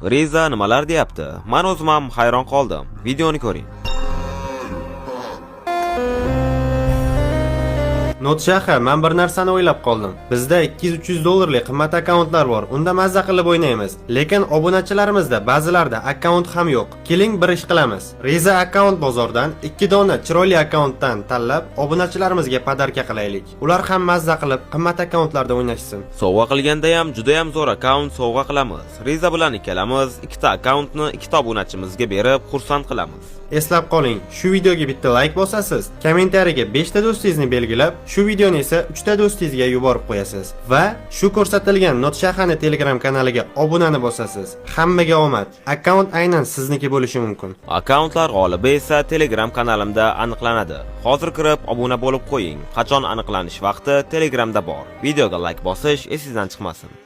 Reza nimalar deyapti? Men o'zim ham hayron qoldim. Videoni ko'ring. Notshaha, men bir narsani o'ylab qoldim. Bizda 200-300 dollarlik qimmat akkauntlar bor. Unda mazza qilib o'ynaymiz. Lekin obunachilarimizda ba'zilarda akkaunt ham yo'q. Keling bir ish qilamiz. Reza akkaunt bozordan 2 dona chiroyli akkauntdan tanlab, obunachilarimizga podarka qilaylik. Ular ham mazza qilib qimmat akkauntlarda o'ynashsin. Sovg'a qilganda ham juda ham zo'r akkaunt sovg'a qilamiz. Reza bilan ikkalamiz ikkita akkauntni ikkita obunachimizga berib, xursand qilamiz. Eslab qoling, shu videoga bitta like bosasiz, kommentariyaga 5 ta do'stingizni belgilab, shu videoni esa 3 ta do'stingizga yuborib qo'yasiz va shu ko'rsatilgan Notshahani Telegram kanaliga obunani bosasiz. Hammaga omad. Akkaunt aynan sizniki bo'lishi mumkin. Akkauntlar g'olibi esa Telegram kanalimda aniqlanadi. Hozir kirib obuna bo'lib qo'ying. Qachon aniqlanish vaqti Telegramda bor. Videoga like bosish esingizdan chiqmasin.